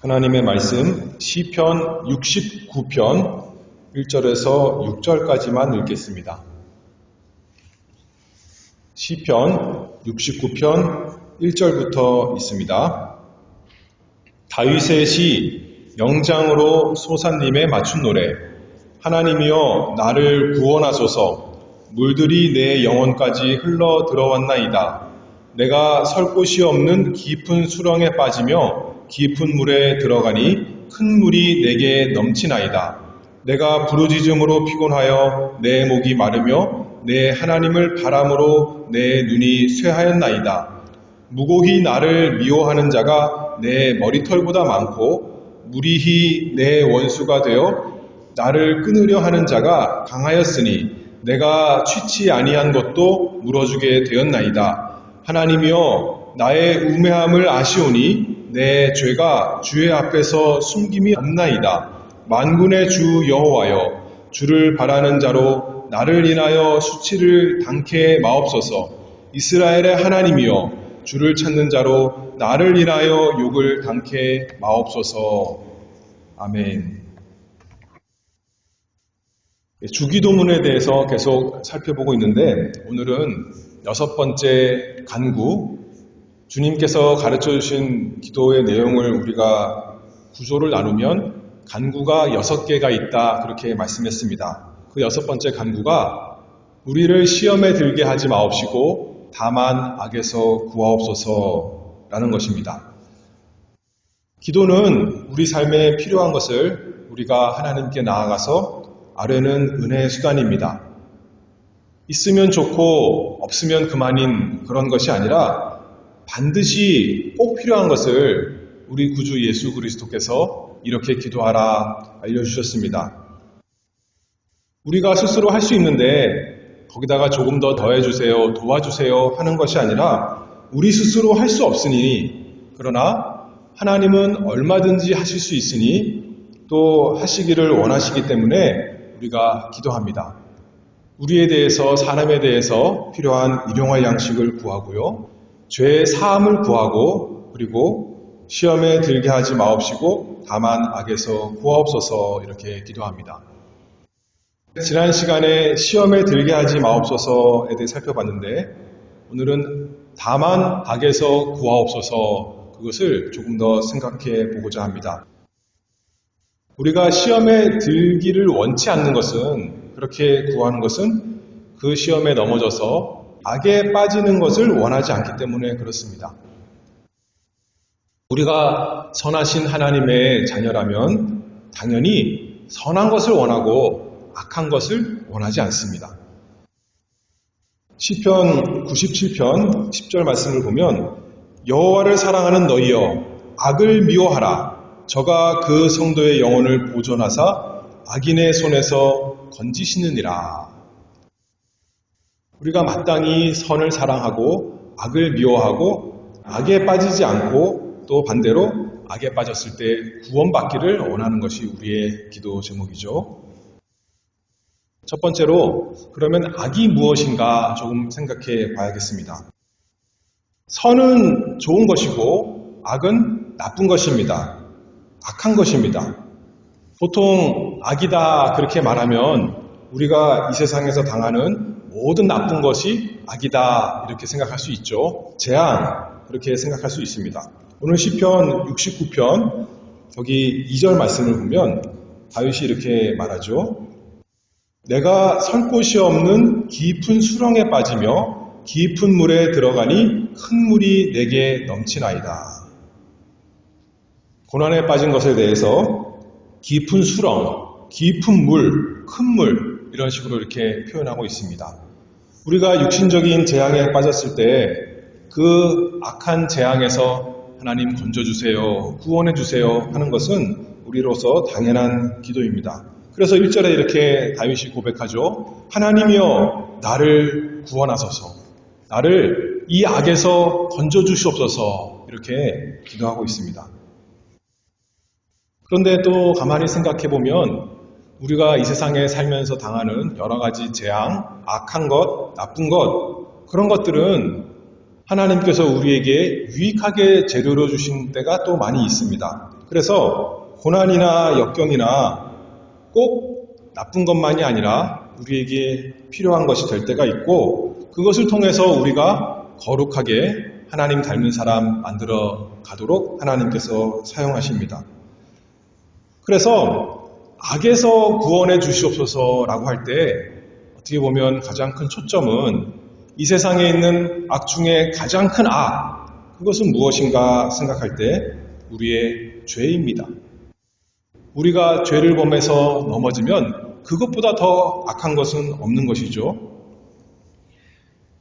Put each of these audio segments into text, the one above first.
하나님의 말씀 시편 69편 1절에서 6절까지만 읽겠습니다. 시편 69편 1절부터 있습니다. 다윗의 시 영장으로 소사님에 맞춘 노래. 하나님이여 나를 구원하소서. 물들이 내 영혼까지 흘러 들어왔나이다. 내가 설 곳이 없는 깊은 수렁에 빠지며 깊은 물에 들어가니 큰 물이 내게 넘치나이다. 내가 부르짖음으로 피곤하여 내 목이 마르며 내 하나님을 바람으로 내 눈이 쇠하였나이다. 무고히 나를 미워하는 자가 내 머리털보다 많고 무리히 내 원수가 되어 나를 끊으려 하는 자가 강하였으니 내가 취치 아니한 것도 물어주게 되었나이다. 하나님이여 나의 우매함을 아시오니 내 죄가 주의 앞에서 숨김이 없나이다. 만군의 주 여호와여 주를 바라는 자로 나를 인하여 수치를 당케 마옵소서. 이스라엘의 하나님이여 주를 찾는 자로 나를 인하여 욕을 당케 마옵소서. 아멘. 주기도문에 대해서 계속 살펴보고 있는데 오늘은 6번째 간구, 주님께서 가르쳐 주신 기도의 내용을 우리가 구조를 나누면 간구가 6개가 있다 그렇게 말씀했습니다. 그 6번째 간구가 우리를 시험에 들게 하지 마옵시고 다만 악에서 구하옵소서라는 것입니다. 기도는 우리 삶에 필요한 것을 우리가 하나님께 나아가서 아뢰는 은혜의 수단입니다. 있으면 좋고 없으면 그만인 그런 것이 아니라 반드시 꼭 필요한 것을 우리 구주 예수 그리스도께서 이렇게 기도하라 알려주셨습니다. 우리가 스스로 할 수 있는데 거기다가 조금 더 더해주세요, 도와주세요 하는 것이 아니라 우리 스스로 할 수 없으니 그러나 하나님은 얼마든지 하실 수 있으니 또 하시기를 원하시기 때문에 우리가 기도합니다. 우리에 대해서 사람에 대해서 필요한 일용할 양식을 구하고요. 죄의 사함을 구하고 그리고 시험에 들게 하지 마옵시고 다만 악에서 구하옵소서 이렇게 기도합니다. 지난 시간에 시험에 들게 하지 마옵소서에 대해 살펴봤는데 오늘은 다만 악에서 구하옵소서 그것을 조금 더 생각해 보고자 합니다. 우리가 시험에 들기를 원치 않는 것은 그렇게 구하는 것은 그 시험에 넘어져서 악에 빠지는 것을 원하지 않기 때문에 그렇습니다. 우리가 선하신 하나님의 자녀라면 당연히 선한 것을 원하고 악한 것을 원하지 않습니다. 시편 97편 10절 말씀을 보면 여호와를 사랑하는 너희여 악을 미워하라. 저가 그 성도의 영혼을 보존하사 악인의 손에서 건지시느니라. 우리가 마땅히 선을 사랑하고 악을 미워하고 악에 빠지지 않고 또 반대로 악에 빠졌을 때 구원받기를 원하는 것이 우리의 기도 제목이죠. 첫 번째로 그러면 악이 무엇인가 조금 생각해 봐야겠습니다. 선은 좋은 것이고 악은 나쁜 것입니다. 악한 것입니다. 보통 악이다 그렇게 말하면 우리가 이 세상에서 당하는 모든 나쁜 것이 악이다 이렇게 생각할 수 있죠. 재앙 그렇게 생각할 수 있습니다. 오늘 시편 69편 여기 2절 말씀을 보면 다윗이 이렇게 말하죠. 내가 설 곳이 없는 깊은 수렁에 빠지며 깊은 물에 들어가니 큰 물이 내게 넘치나이다. 고난에 빠진 것에 대해서 깊은 수렁, 깊은 물, 큰 물 이런 식으로 이렇게 표현하고 있습니다. 우리가 육신적인 재앙에 빠졌을 때 그 악한 재앙에서 하나님 건져주세요, 구원해주세요 하는 것은 우리로서 당연한 기도입니다. 그래서 1절에 이렇게 다윗이 고백하죠. 하나님이여 나를 구원하소서. 나를 이 악에서 건져주시옵소서 이렇게 기도하고 있습니다. 그런데 또 가만히 생각해보면 우리가 이 세상에 살면서 당하는 여러 가지 재앙, 악한 것, 나쁜 것 그런 것들은 하나님께서 우리에게 유익하게 재료로 주신 때가 또 많이 있습니다. 그래서 고난이나 역경이나 꼭 나쁜 것만이 아니라 우리에게 필요한 것이 될 때가 있고, 그것을 통해서 우리가 거룩하게 하나님 닮은 사람 만들어 가도록 하나님께서 사용하십니다. 그래서 악에서 구원해 주시옵소서라고 할 때 어떻게 보면 가장 큰 초점은 이 세상에 있는 악 중에 가장 큰 악, 그것은 무엇인가 생각할 때 우리의 죄입니다. 우리가 죄를 범해서 넘어지면 그것보다 더 악한 것은 없는 것이죠.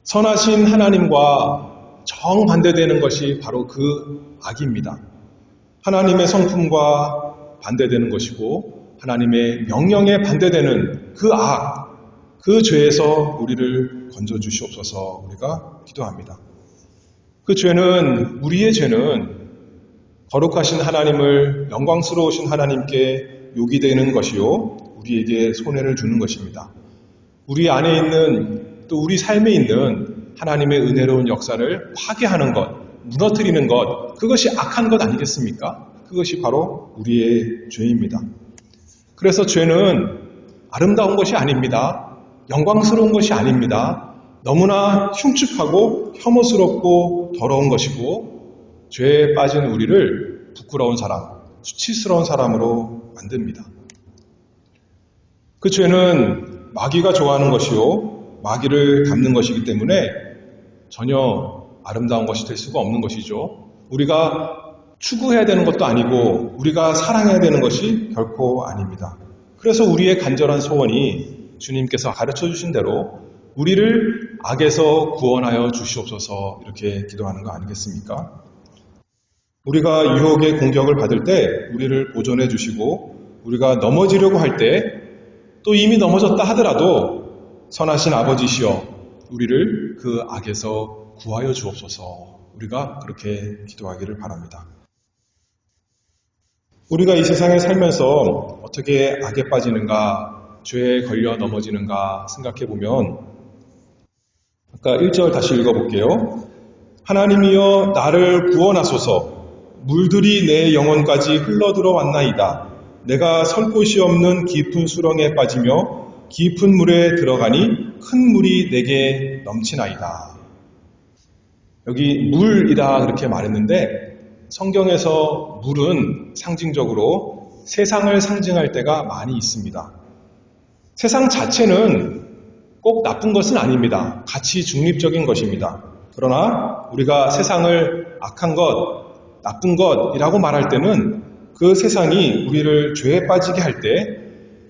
선하신 하나님과 정반대되는 것이 바로 그 악입니다. 하나님의 성품과 반대되는 것이고 하나님의 명령에 반대되는 그 악, 그 죄에서 우리를 건져주시옵소서 우리가 기도합니다. 그 죄는, 우리의 죄는 거룩하신 하나님을, 영광스러우신 하나님께 욕이 되는 것이요, 우리에게 손해를 주는 것입니다. 우리 안에 있는, 또 우리 삶에 있는 하나님의 은혜로운 역사를 파괴하는 것, 무너뜨리는 것, 그것이 악한 것 아니겠습니까? 그것이 바로 우리의 죄입니다. 그래서 죄는 아름다운 것이 아닙니다. 영광스러운 것이 아닙니다. 너무나 흉측하고 혐오스럽고 더러운 것이고, 죄에 빠진 우리를 부끄러운 사람, 수치스러운 사람으로 만듭니다. 그 죄는 마귀가 좋아하는 것이요, 마귀를 닮는 것이기 때문에 전혀 아름다운 것이 될 수가 없는 것이죠. 우리가 추구해야 되는 것도 아니고 우리가 사랑해야 되는 것이 결코 아닙니다. 그래서 우리의 간절한 소원이 주님께서 가르쳐 주신 대로 우리를 악에서 구원하여 주시옵소서 이렇게 기도하는 거 아니겠습니까? 우리가 유혹의 공격을 받을 때 우리를 보존해 주시고, 우리가 넘어지려고 할 때 또 이미 넘어졌다 하더라도 선하신 아버지시여 우리를 그 악에서 구하여 주옵소서, 우리가 그렇게 기도하기를 바랍니다. 우리가 이 세상에 살면서 어떻게 악에 빠지는가, 죄에 걸려 넘어지는가 생각해 보면, 아까 1절 다시 읽어볼게요. 하나님이여 나를 구원하소서. 물들이 내 영혼까지 흘러들어왔나이다. 내가 설 곳이 없는 깊은 수렁에 빠지며 깊은 물에 들어가니 큰 물이 내게 넘치나이다. 여기 물이다 그렇게 말했는데, 성경에서 물은 상징적으로 세상을 상징할 때가 많이 있습니다. 세상 자체는 꼭 나쁜 것은 아닙니다. 가치 중립적인 것입니다. 그러나 우리가 세상을 악한 것, 나쁜 것이라고 말할 때는 그 세상이 우리를 죄에 빠지게 할 때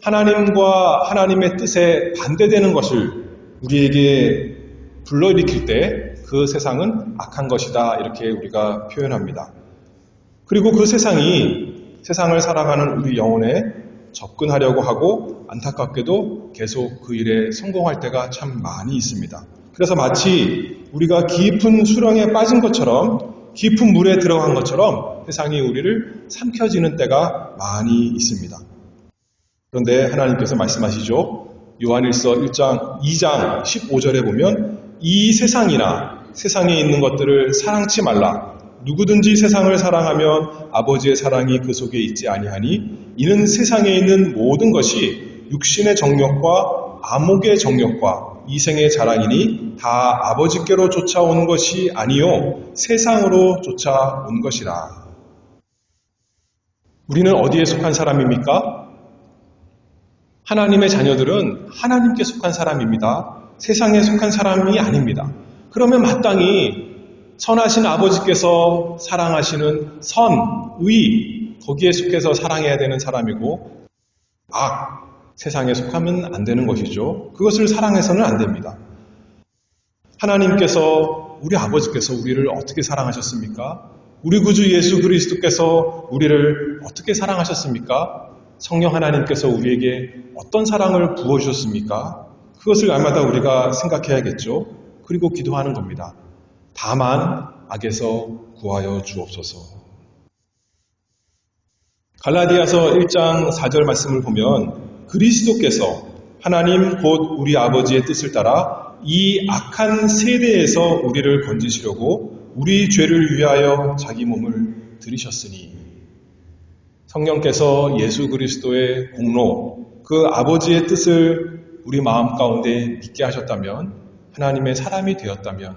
하나님과 하나님의 뜻에 반대되는 것을 우리에게 불러일으킬 때 그 세상은 악한 것이다 이렇게 우리가 표현합니다. 그리고 그 세상이 세상을 사랑하는 우리 영혼에 접근하려고 하고 안타깝게도 계속 그 일에 성공할 때가 참 많이 있습니다. 그래서 마치 우리가 깊은 수렁에 빠진 것처럼, 깊은 물에 들어간 것처럼 세상이 우리를 삼켜지는 때가 많이 있습니다. 그런데 하나님께서 말씀하시죠. 요한일서 2장 15절에 보면 이 세상이나 세상에 있는 것들을 사랑치 말라. 누구든지 세상을 사랑하면 아버지의 사랑이 그 속에 있지 아니하니 이는 세상에 있는 모든 것이 육신의 정욕과 안목의 정욕과 이생의 자랑이니 다 아버지께로 쫓아온 것이 아니요 세상으로 쫓아온 것이라. 우리는 어디에 속한 사람입니까? 하나님의 자녀들은 하나님께 속한 사람입니다. 세상에 속한 사람이 아닙니다. 그러면 마땅히 선하신 아버지께서 사랑하시는 선, 의, 거기에 속해서 사랑해야 되는 사람이고, 악, 세상에 속하면 안 되는 것이죠. 그것을 사랑해서는 안 됩니다. 하나님께서, 우리 아버지께서 우리를 어떻게 사랑하셨습니까? 우리 구주 예수 그리스도께서 우리를 어떻게 사랑하셨습니까? 성령 하나님께서 우리에게 어떤 사랑을 부어주셨습니까? 그것을 날마다 우리가 생각해야겠죠. 그리고 기도하는 겁니다. 다만 악에서 구하여 주옵소서. 갈라디아서 1장 4절 말씀을 보면 그리스도께서 하나님 곧 우리 아버지의 뜻을 따라 이 악한 세대에서 우리를 건지시려고 우리 죄를 위하여 자기 몸을 들이셨으니, 성령께서 예수 그리스도의 공로, 그 아버지의 뜻을 우리 마음 가운데 믿게 하셨다면, 하나님의 사람이 되었다면,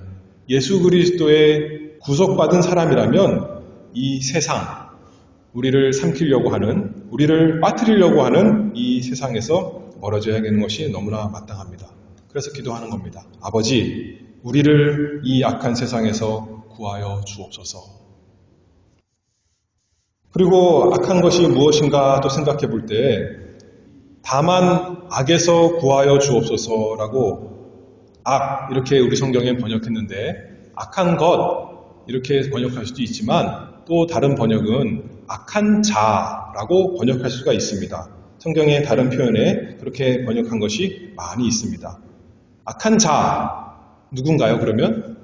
예수 그리스도의 구속받은 사람이라면 이 세상, 우리를 삼키려고 하는, 우리를 빠뜨리려고 하는 이 세상에서 멀어져야 하는 것이 너무나 마땅합니다. 그래서 기도하는 겁니다. 아버지, 우리를 이 악한 세상에서 구하여 주옵소서. 그리고 악한 것이 무엇인가 또 생각해 볼 때, 다만 악에서 구하여 주옵소서라고 악, 이렇게 우리 성경에 번역했는데, 악한 것, 이렇게 번역할 수도 있지만, 또 다른 번역은 악한 자라고 번역할 수가 있습니다. 성경의 다른 표현에 그렇게 번역한 것이 많이 있습니다. 악한 자, 누군가요, 그러면?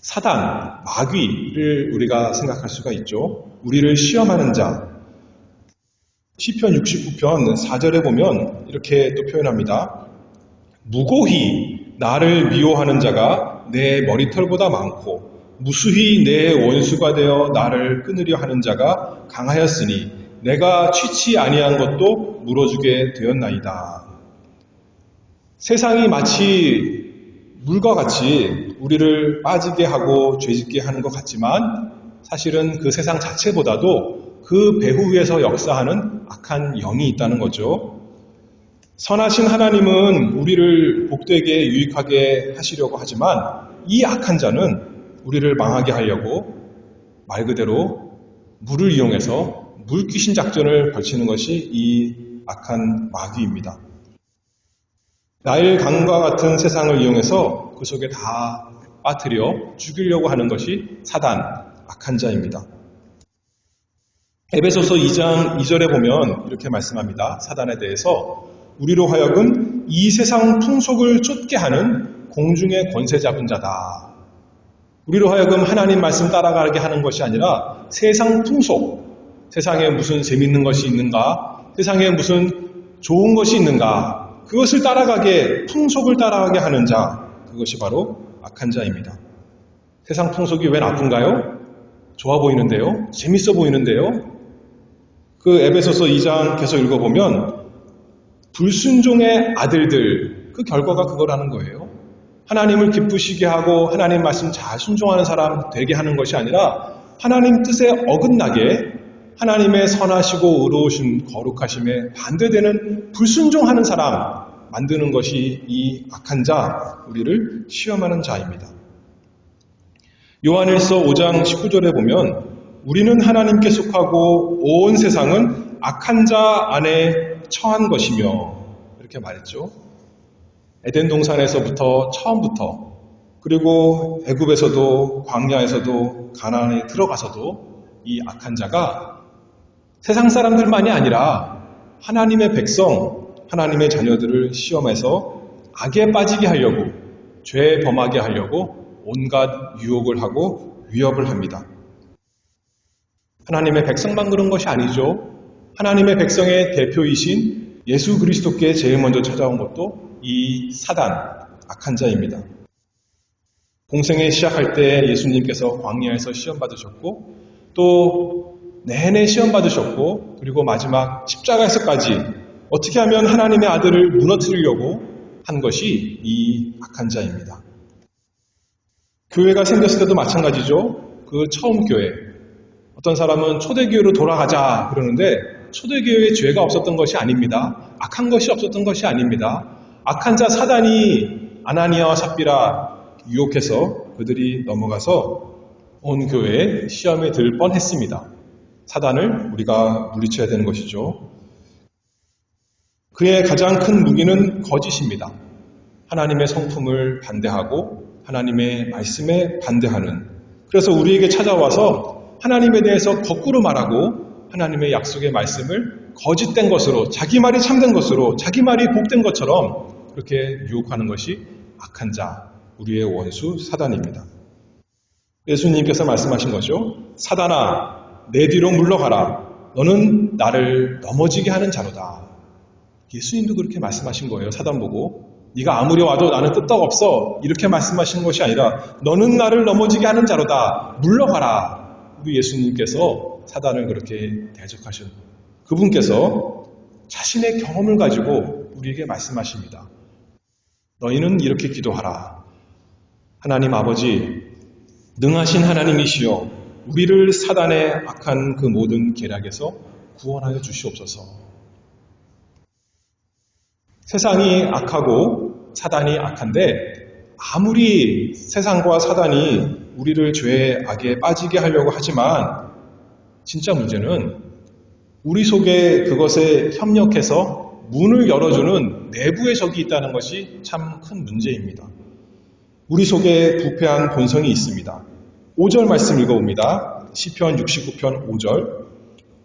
사단, 마귀를 우리가 생각할 수가 있죠. 우리를 시험하는 자. 시편 69편 4절에 보면 이렇게 또 표현합니다. 무고히 나를 미워하는 자가 내 머리털보다 많고 무수히 내 원수가 되어 나를 끊으려 하는 자가 강하였으니 내가 취치 아니한 것도 물어주게 되었나이다. 세상이 마치 물과 같이 우리를 빠지게 하고 죄짓게 하는 것 같지만 사실은 그 세상 자체보다도 그 배후 위에서 역사하는 악한 영이 있다는 거죠. 선하신 하나님은 우리를 복되게 유익하게 하시려고 하지만 이 악한 자는 우리를 망하게 하려고 말 그대로 물을 이용해서 물귀신 작전을 벌이는 것이 이 악한 마귀입니다. 나일 강과 같은 세상을 이용해서 그 속에 다 빠뜨려 죽이려고 하는 것이 사단, 악한 자입니다. 에베소서 2장 2절에 보면 이렇게 말씀합니다. 사단에 대해서 우리로 하여금 이 세상 풍속을 쫓게 하는 공중의 권세 잡은 자다. 우리로 하여금 하나님 말씀 따라가게 하는 것이 아니라 세상 풍속, 세상에 무슨 재밌는 것이 있는가, 세상에 무슨 좋은 것이 있는가, 그것을 따라가게, 풍속을 따라가게 하는 자, 그것이 바로 악한 자입니다. 세상 풍속이 왜 나쁜가요? 좋아 보이는데요? 재밌어 보이는데요? 그 에베소서 2장 계속 읽어보면 불순종의 아들들, 그 결과가 그거라는 거예요. 하나님을 기쁘시게 하고 하나님 말씀 잘 순종하는 사람 되게 하는 것이 아니라 하나님 뜻에 어긋나게 하나님의 선하시고 의로우신 거룩하심에 반대되는 불순종하는 사람 만드는 것이 이 악한 자, 우리를 시험하는 자입니다. 요한일서 5장 19절에 보면 우리는 하나님께 속하고 온 세상은 악한 자 안에 처한 것이며 이렇게 말했죠. 에덴 동산에서부터 처음부터 그리고 애굽에서도 광야에서도 가나안에 들어가서도 이 악한 자가 세상 사람들만이 아니라 하나님의 백성, 하나님의 자녀들을 시험해서 악에 빠지게 하려고, 죄에 범하게 하려고 온갖 유혹을 하고 위협을 합니다. 하나님의 백성만 그런 것이 아니죠. 하나님의 백성의 대표이신 예수 그리스도께 제일 먼저 찾아온 것도 이 사단, 악한 자입니다. 공생에 시작할 때 예수님께서 광야에서 시험 받으셨고 또 내내 시험 받으셨고 그리고 마지막 십자가에서까지 어떻게 하면 하나님의 아들을 무너뜨리려고 한 것이 이 악한 자입니다. 교회가 생겼을 때도 마찬가지죠. 그 처음 교회. 어떤 사람은 초대교회로 돌아가자 그러는데 초대교회에 죄가 없었던 것이 아닙니다. 악한 것이 없었던 것이 아닙니다. 악한 자 사단이 아나니아와 삽비라 유혹해서 그들이 넘어가서 온 교회에 시험에 들 뻔했습니다. 사단을 우리가 물리쳐야 되는 것이죠. 그의 가장 큰 무기는 거짓입니다. 하나님의 성품을 반대하고 하나님의 말씀에 반대하는, 그래서 우리에게 찾아와서 하나님에 대해서 거꾸로 말하고 하나님의 약속의 말씀을 거짓된 것으로, 자기 말이 참된 것으로, 자기 말이 복된 것처럼 그렇게 유혹하는 것이 악한 자, 우리의 원수 사단입니다. 예수님께서 말씀하신 거죠. 사단아, 내 뒤로 물러가라. 너는 나를 넘어지게 하는 자로다. 예수님도 그렇게 말씀하신 거예요. 사단 보고. 네가 아무리 와도 나는 끄떡없어. 이렇게 말씀하신 것이 아니라 너는 나를 넘어지게 하는 자로다. 물러가라. 우리 예수님께서 사단을 그렇게 대적하신 그분께서 자신의 경험을 가지고 우리에게 말씀하십니다. 너희는 이렇게 기도하라. 하나님 아버지, 능하신 하나님이시여, 우리를 사단의 악한 그 모든 계략에서 구원하여 주시옵소서. 세상이 악하고 사단이 악한데 아무리 세상과 사단이 우리를 죄의 악에 빠지게 하려고 하지만 진짜 문제는 우리 속에 그것에 협력해서 문을 열어주는 내부의 적이 있다는 것이 참 큰 문제입니다. 우리 속에 부패한 본성이 있습니다. 5절 말씀 읽어봅니다. 시편 69편 5절.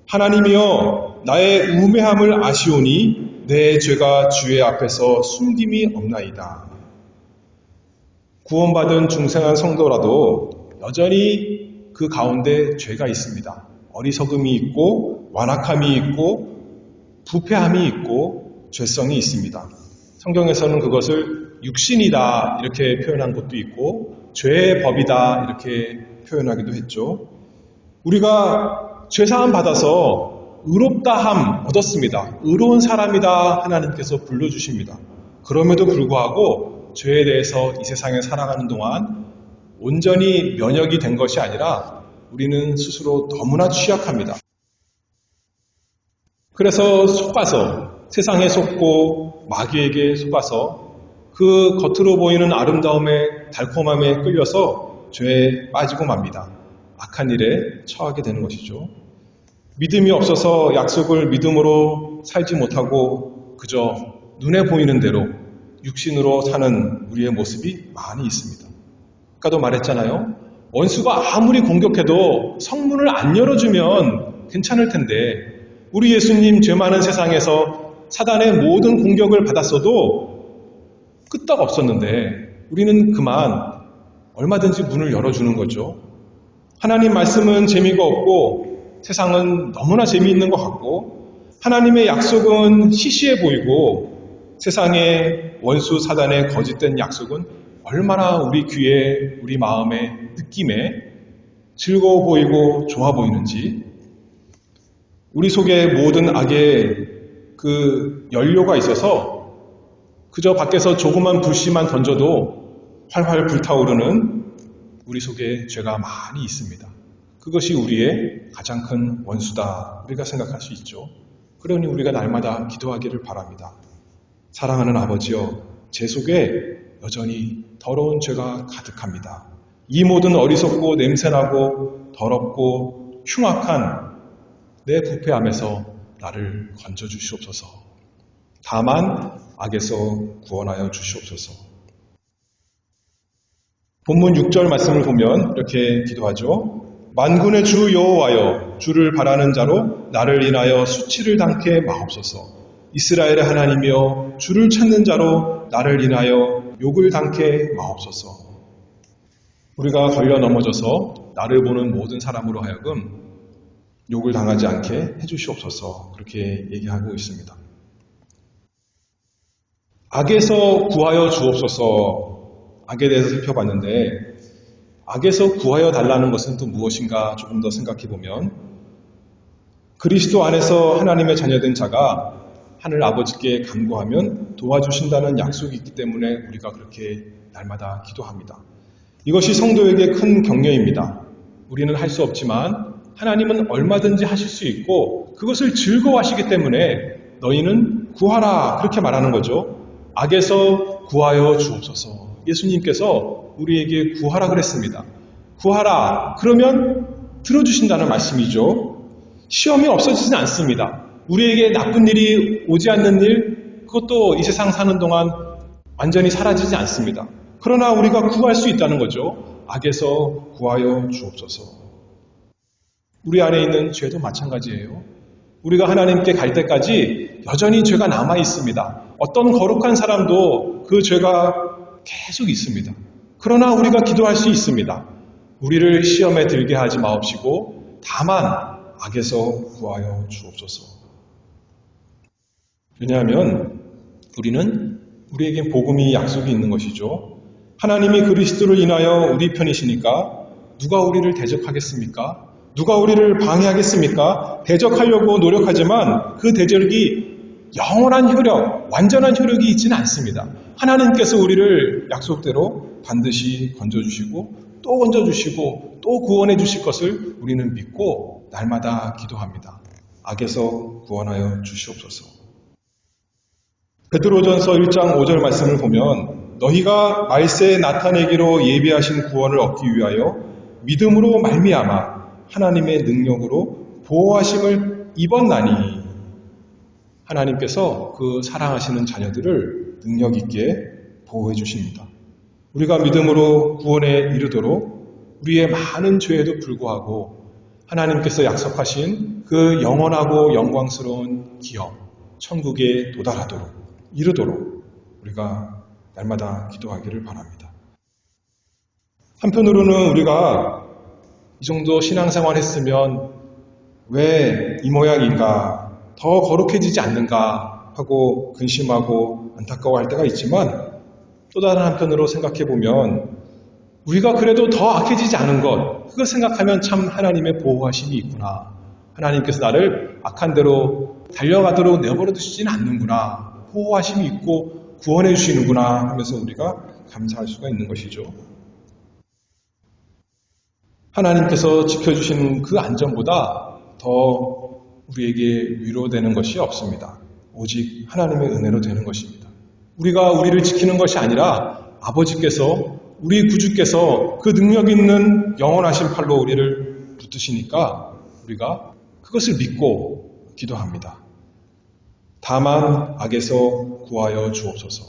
하나님이여 나의 우매함을 아시오니 내 죄가 주의 앞에서 숨김이 없나이다. 구원받은 중생한 성도라도 여전히 그 가운데 죄가 있습니다. 어리석음이 있고 완악함이 있고 부패함이 있고 죄성이 있습니다. 성경에서는 그것을 육신이다 이렇게 표현한 것도 있고 죄의 법이다 이렇게 표현하기도 했죠. 우리가 죄사함 받아서 의롭다함 얻었습니다. 의로운 사람이다 하나님께서 불러주십니다. 그럼에도 불구하고 죄에 대해서 이 세상에 살아가는 동안 온전히 면역이 된 것이 아니라 우리는 스스로 너무나 취약합니다. 그래서 속아서 세상에 속고 마귀에게 속아서 그 겉으로 보이는 아름다움에 달콤함에 끌려서 죄에 빠지고 맙니다. 악한 일에 처하게 되는 것이죠. 믿음이 없어서 약속을 믿음으로 살지 못하고 그저 눈에 보이는 대로 육신으로 사는 우리의 모습이 많이 있습니다. 아까도 말했잖아요. 원수가 아무리 공격해도 성문을 안 열어주면 괜찮을 텐데 우리 예수님 죄 많은 세상에서 사단의 모든 공격을 받았어도 끄떡 없었는데 우리는 그만 얼마든지 문을 열어주는 거죠. 하나님 말씀은 재미가 없고 세상은 너무나 재미있는 것 같고 하나님의 약속은 시시해 보이고 세상의 원수 사단의 거짓된 약속은 얼마나 우리 귀에 우리 마음에 느낌에 즐거워 보이고 좋아 보이는지 우리 속에 모든 악의 그 연료가 있어서 그저 밖에서 조그만 불씨만 던져도 활활 불타오르는 우리 속에 죄가 많이 있습니다. 그것이 우리의 가장 큰 원수다 우리가 생각할 수 있죠. 그러니 우리가 날마다 기도하기를 바랍니다. 사랑하는 아버지여, 제 속에 여전히 더러운 죄가 가득합니다. 이 모든 어리석고 냄새나고 더럽고 흉악한 내 부패함에서 나를 건져주시옵소서. 다만 악에서 구원하여 주시옵소서. 본문 6절 말씀을 보면 이렇게 기도하죠. 만군의 주 여호와여, 주를 바라는 자로 나를 인하여 수치를 당케 마옵소서. 이스라엘의 하나님이여, 주를 찾는 자로 나를 인하여 욕을 당케 마옵소서. 우리가 걸려 넘어져서 나를 보는 모든 사람으로 하여금 욕을 당하지 않게 해주시옵소서. 그렇게 얘기하고 있습니다. 악에서 구하여 주옵소서. 악에 대해서 살펴봤는데 악에서 구하여 달라는 것은 또 무엇인가 조금 더 생각해 보면 그리스도 안에서 하나님의 자녀된 자가 하늘 아버지께 간구하면 도와주신다는 약속이 있기 때문에 우리가 그렇게 날마다 기도합니다. 이것이 성도에게 큰 격려입니다. 우리는 할 수 없지만 하나님은 얼마든지 하실 수 있고 그것을 즐거워하시기 때문에 너희는 구하라 그렇게 말하는 거죠. 악에서 구하여 주옵소서. 예수님께서 우리에게 구하라 그랬습니다. 구하라. 그러면 들어주신다는 말씀이죠. 시험이 없어지진 않습니다. 우리에게 나쁜 일이 오지 않는 일, 그것도 이 세상 사는 동안 완전히 사라지지 않습니다. 그러나 우리가 구할 수 있다는 거죠. 악에서 구하여 주옵소서. 우리 안에 있는 죄도 마찬가지예요. 우리가 하나님께 갈 때까지 여전히 죄가 남아 있습니다. 어떤 거룩한 사람도 그 죄가 계속 있습니다. 그러나 우리가 기도할 수 있습니다. 우리를 시험에 들게 하지 마옵시고 다만 악에서 구하여 주옵소서. 왜냐하면 우리에게 복음이 약속이 있는 것이죠. 하나님이 그리스도를 인하여 우리 편이시니까 누가 우리를 대적하겠습니까? 누가 우리를 방해하겠습니까? 대적하려고 노력하지만 그 대적이 영원한 효력, 완전한 효력이 있지는 않습니다. 하나님께서 우리를 약속대로 반드시 건져주시고 또 건져주시고 또 구원해 주실 것을 우리는 믿고 날마다 기도합니다. 악에서 구원하여 주시옵소서. 베드로전서 1장 5절 말씀을 보면 너희가 말세에 나타내기로 예비하신 구원을 얻기 위하여 믿음으로 말미암아 하나님의 능력으로 보호하심을 입었나니 하나님께서 그 사랑하시는 자녀들을 능력 있게 보호해 주십니다. 우리가 믿음으로 구원에 이르도록 우리의 많은 죄에도 불구하고 하나님께서 약속하신 그 영원하고 영광스러운 기업, 천국에 도달하도록 이르도록 우리가 날마다 기도하기를 바랍니다. 한편으로는 우리가 이 정도 신앙생활 했으면 왜 이 모양인가, 더 거룩해지지 않는가 하고 근심하고 안타까워할 때가 있지만 또 다른 한편으로 생각해보면 우리가 그래도 더 악해지지 않은 것, 그걸 생각하면 참 하나님의 보호하심이 있구나. 하나님께서 나를 악한 대로 달려가도록 내버려 두시지는 않는구나. 보호하심이 있고 구원해 주시는구나 하면서 우리가 감사할 수가 있는 것이죠. 하나님께서 지켜주시는 그 안전보다 더 우리에게 위로되는 것이 없습니다. 오직 하나님의 은혜로 되는 것입니다. 우리가 우리를 지키는 것이 아니라 아버지께서 우리 구주께서 그 능력 있는 영원하신 팔로 우리를 붙드시니까 우리가 그것을 믿고 기도합니다. 다만 악에서 구하여 주옵소서.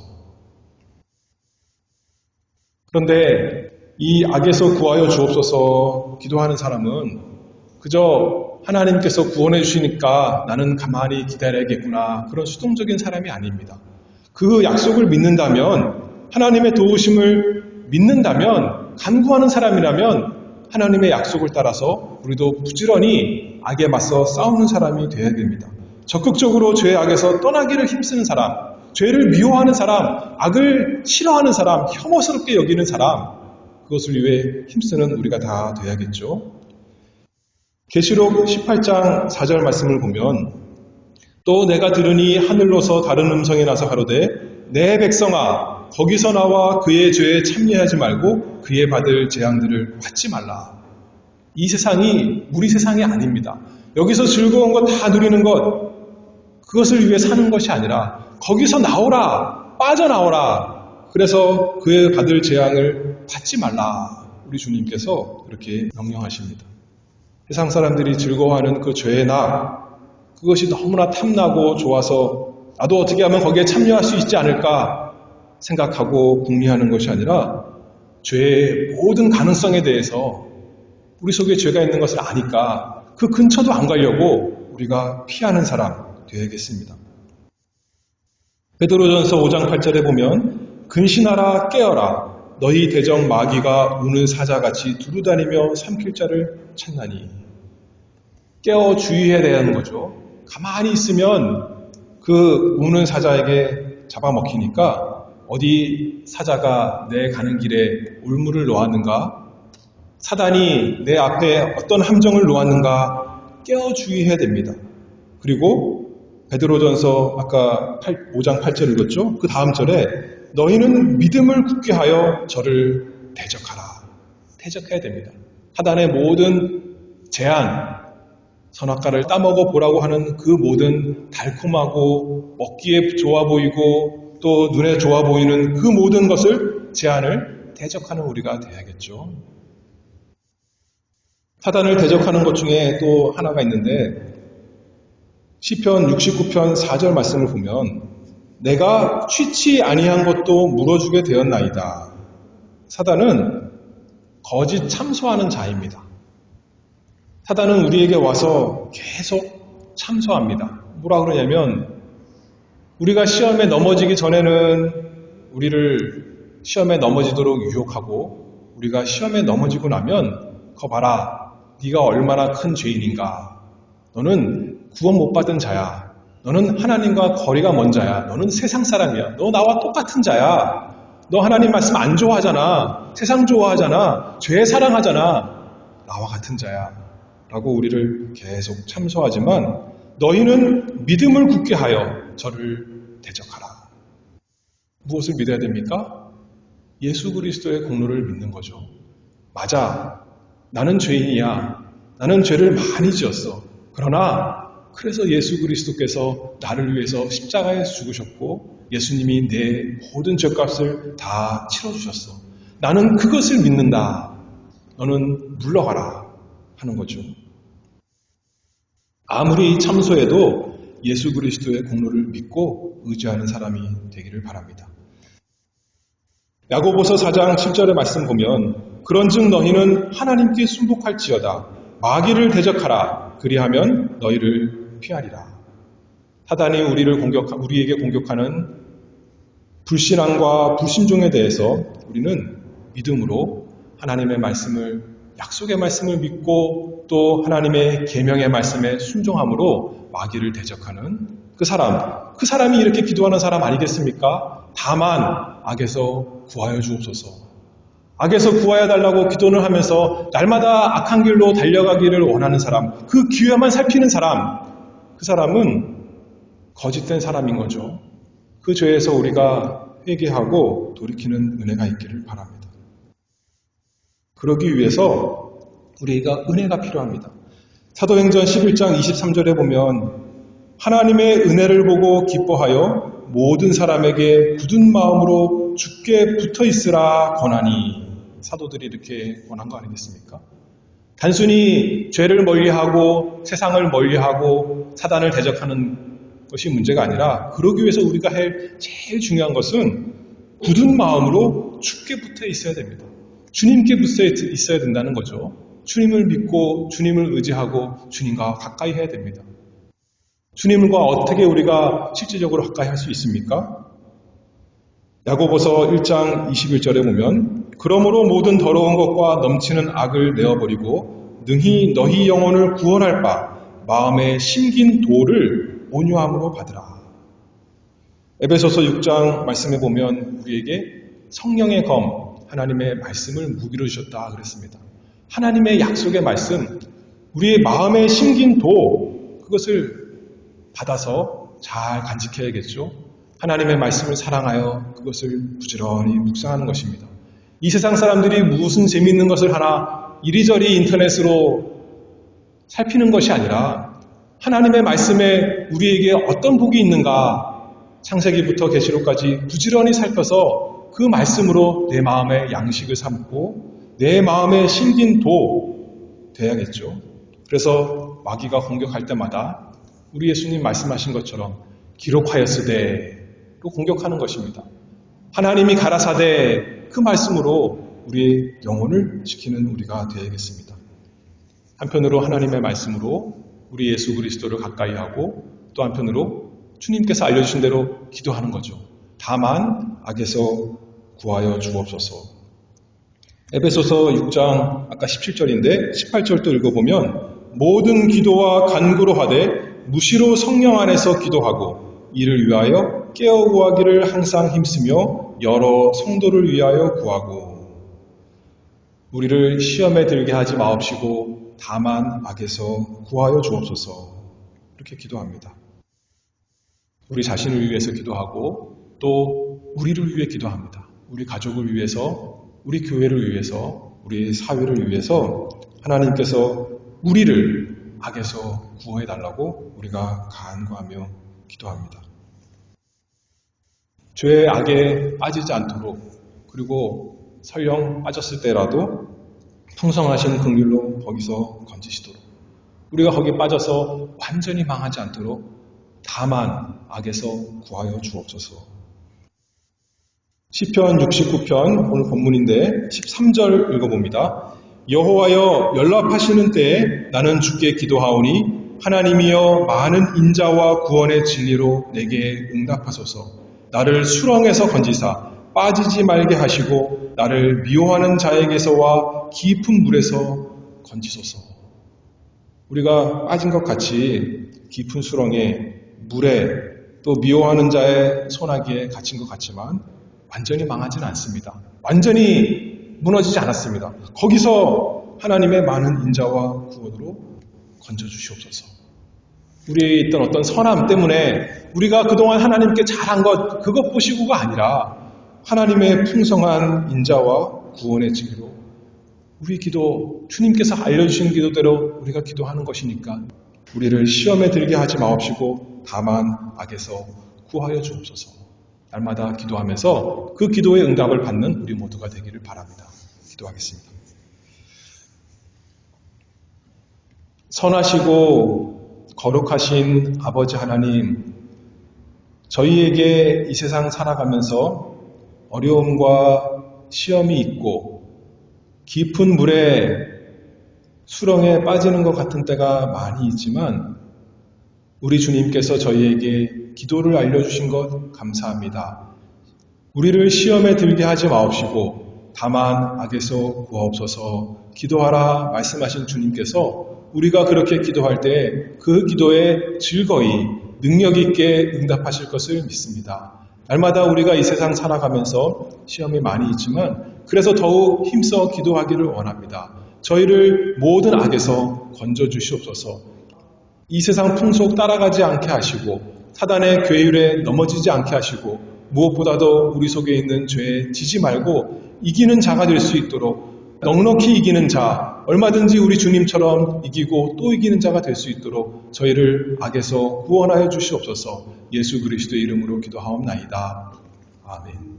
그런데 이 악에서 구하여 주옵소서 기도하는 사람은 그저 하나님께서 구원해 주시니까 나는 가만히 기다려야겠구나 그런 수동적인 사람이 아닙니다. 그 약속을 믿는다면, 하나님의 도우심을 믿는다면, 간구하는 사람이라면 하나님의 약속을 따라서 우리도 부지런히 악에 맞서 싸우는 사람이 되어야 됩니다. 적극적으로 죄의 악에서 떠나기를 힘쓰는 사람, 죄를 미워하는 사람, 악을 싫어하는 사람, 혐오스럽게 여기는 사람, 그것을 위해 힘쓰는 우리가 다 돼야겠죠. 계시록 18장 4절 말씀을 보면 또 내가 들으니 하늘로서 다른 음성이 나서 가로되 내 백성아 거기서 나와 그의 죄에 참여하지 말고 그의 받을 재앙들을 받지 말라. 이 세상이 우리 세상이 아닙니다. 여기서 즐거운 것 다 누리는 것, 그것을 위해 사는 것이 아니라 거기서 나오라, 빠져나오라. 그래서 그의 받을 재앙을 받지 말라. 우리 주님께서 그렇게 명령하십니다. 세상 사람들이 즐거워하는 그 죄의 낙, 그것이 너무나 탐나고 좋아서 나도 어떻게 하면 거기에 참여할 수 있지 않을까 생각하고 궁리하는 것이 아니라 죄의 모든 가능성에 대해서 우리 속에 죄가 있는 것을 아니까 그 근처도 안 가려고 우리가 피하는 사람 되어야겠습니다. 베드로전서 5장 8절에 보면 근신하라 깨어라 너희 대적 마귀가 우는 사자같이 두루다니며 삼킬 자를 찾나니. 깨어 주의해야 되는 거죠. 가만히 있으면 그 우는 사자에게 잡아먹히니까 어디 사자가 내 가는 길에 올무를 놓았는가, 사단이 내 앞에 어떤 함정을 놓았는가 깨어 주의해야 됩니다. 그리고 베드로전서 아까 5장 8절 읽었죠? 그 다음 절에 너희는 믿음을 굳게 하여 저를 대적하라. 대적해야 됩니다. 사단의 모든 제안, 선악과를 따먹어 보라고 하는 그 모든 달콤하고 먹기에 좋아 보이고 또 눈에 좋아 보이는 그 모든 것을 제안을 대적하는 우리가 돼야겠죠. 사단을 대적하는 것 중에 또 하나가 있는데 시편 69편 4절 말씀을 보면 내가 취치 아니한 것도 물어주게 되었나이다. 사단은 거짓 참소하는 자입니다. 사단은 우리에게 와서 계속 참소합니다. 뭐라 그러냐면 우리가 시험에 넘어지기 전에는 우리를 시험에 넘어지도록 유혹하고 우리가 시험에 넘어지고 나면 거 봐라. 네가 얼마나 큰 죄인인가. 너는 구원 못 받은 자야. 너는 하나님과 거리가 먼 자야. 너는 세상 사람이야. 너 나와 똑같은 자야. 너 하나님 말씀 안 좋아하잖아. 세상 좋아하잖아. 죄 사랑하잖아. 나와 같은 자야. 라고 우리를 계속 참소하지만 너희는 믿음을 굳게 하여 저를 대적하라. 무엇을 믿어야 됩니까? 예수 그리스도의 공로를 믿는 거죠. 맞아. 나는 죄인이야. 나는 죄를 많이 지었어. 그러나 그래서 예수 그리스도께서 나를 위해서 십자가에 죽으셨고 예수님이 내 모든 죄값을 다 치러주셨어. 나는 그것을 믿는다. 너는 물러가라 하는 거죠. 아무리 참소해도 예수 그리스도의 공로를 믿고 의지하는 사람이 되기를 바랍니다. 야고보서 4장 7절의 말씀 보면 그런즉 너희는 하나님께 순복할지어다. 마귀를 대적하라. 그리하면 너희를 피하리라. 사단이 우리에게 공격하는 불신앙과 불신종에 대해서 우리는 믿음으로 하나님의 말씀을, 약속의 말씀을 믿고 또 하나님의 계명의 말씀에 순종함으로 마귀를 대적하는 그 사람이 이렇게 기도하는 사람 아니겠습니까? 다만 악에서 구하여 주옵소서. 악에서 구하여 달라고 기도를 하면서 날마다 악한 길로 달려가기를 원하는 사람, 그 기회만 살피는 사람, 그 사람은 거짓된 사람인 거죠. 그 죄에서 우리가 회개하고 돌이키는 은혜가 있기를 바랍니다. 그러기 위해서 우리가 은혜가 필요합니다. 사도행전 11장 23절에 보면 하나님의 은혜를 보고 기뻐하여 모든 사람에게 굳은 마음으로 주께 붙어 있으라 권하니, 사도들이 이렇게 권한 거 아니겠습니까? 단순히 죄를 멀리하고 세상을 멀리하고 사단을 대적하는 것이 문제가 아니라 그러기 위해서 우리가 할 제일 중요한 것은 굳은 마음으로 주께 붙어 있어야 됩니다. 주님께 붙어 있어야 된다는 거죠. 주님을 믿고 주님을 의지하고 주님과 가까이 해야 됩니다. 주님과 어떻게 우리가 실질적으로 가까이 할 수 있습니까? 야고보서 1장 21절에 보면 그러므로 모든 더러운 것과 넘치는 악을 내어버리고 능히 너희 영혼을 구원할 바 마음에 심긴 도를 온유함으로 받으라. 에베소서 6장 말씀에 보면 우리에게 성령의 검, 하나님의 말씀을 무기로 주셨다 그랬습니다. 하나님의 약속의 말씀, 우리의 마음에 심긴 도, 그것을 받아서 잘 간직해야겠죠. 하나님의 말씀을 사랑하여 그것을 부지런히 묵상하는 것입니다. 이 세상 사람들이 무슨 재미있는 것을 하나 이리저리 인터넷으로 살피는 것이 아니라 하나님의 말씀에 우리에게 어떤 복이 있는가 창세기부터 계시록까지 부지런히 살펴서 그 말씀으로 내 마음의 양식을 삼고 내 마음에 심긴 도 돼야겠죠. 그래서 마귀가 공격할 때마다 우리 예수님 말씀하신 것처럼 기록하였으되로 공격하는 것입니다. 하나님이 가라사대 그 말씀으로 우리의 영혼을 지키는 우리가 되어야겠습니다. 한편으로 하나님의 말씀으로 우리 예수 그리스도를 가까이 하고 또 한편으로 주님께서 알려주신 대로 기도하는 거죠. 다만 악에서 구하여 주옵소서. 에베소서 6장 아까 17절인데 18절도 읽어보면 모든 기도와 간구로 하되 무시로 성령 안에서 기도하고 이를 위하여 깨어 구하기를 항상 힘쓰며 여러 성도를 위하여 구하고, 우리를 시험에 들게 하지 마옵시고 다만 악에서 구하여 주옵소서. 이렇게 기도합니다. 우리 자신을 위해서 기도하고 또 우리를 위해 기도합니다. 우리 가족을 위해서, 우리 교회를 위해서, 우리 사회를 위해서 하나님께서 우리를 악에서 구해달라고 우리가 간구하며 기도합니다. 죄의 악에 빠지지 않도록, 그리고 설령 빠졌을 때라도 풍성하신 긍휼로 거기서 건지시도록, 우리가 거기에 빠져서 완전히 망하지 않도록 다만 악에서 구하여 주옵소서. 시편 69편 오늘 본문인데 13절 읽어봅니다. 여호와여 연락하시는 때에 나는 주께 기도하오니 하나님이여 많은 인자와 구원의 진리로 내게 응답하소서. 나를 수렁에서 건지사 빠지지 말게 하시고 나를 미워하는 자에게서와 깊은 물에서 건지소서. 우리가 빠진 것 같이 깊은 수렁에, 물에, 또 미워하는 자의 손아귀에 갇힌 것 같지만 완전히 망하지는 않습니다. 완전히 무너지지 않았습니다. 거기서 하나님의 많은 인자와 구원으로 건져주시옵소서. 우리에 있던 어떤 선함 때문에 우리가 그동안 하나님께 잘한 것, 그것 보시고가 아니라 하나님의 풍성한 인자와 구원의 징으로 우리 기도, 주님께서 알려주신 기도대로 우리가 기도하는 것이니까 우리를 시험에 들게 하지 마옵시고 다만 악에서 구하여 주옵소서. 날마다 기도하면서 그 기도의 응답을 받는 우리 모두가 되기를 바랍니다. 기도하겠습니다. 선하시고 거룩하신 아버지 하나님, 저희에게 이 세상 살아가면서 어려움과 시험이 있고 깊은 물에 수렁에 빠지는 것 같은 때가 많이 있지만 우리 주님께서 저희에게 기도를 알려주신 것 감사합니다. 우리를 시험에 들게 하지 마옵시고 다만 악에서 구하옵소서. 기도하라 말씀하신 주님께서 우리가 그렇게 기도할 때 그 기도에 즐거이 능력 있게 응답하실 것을 믿습니다. 날마다 우리가 이 세상 살아가면서 시험이 많이 있지만 그래서 더욱 힘써 기도하기를 원합니다. 저희를 모든 악에서 건져주시옵소서. 이 세상 풍속 따라가지 않게 하시고 사단의 괴율에 넘어지지 않게 하시고 무엇보다도 우리 속에 있는 죄에 지지 말고 이기는 자가 될 수 있도록 넉넉히 이기는 자, 얼마든지 우리 주님처럼 이기고 또 이기는 자가 될 수 있도록 저희를 악에서 구원하여 주시옵소서. 예수 그리스도의 이름으로 기도하옵나이다. 아멘.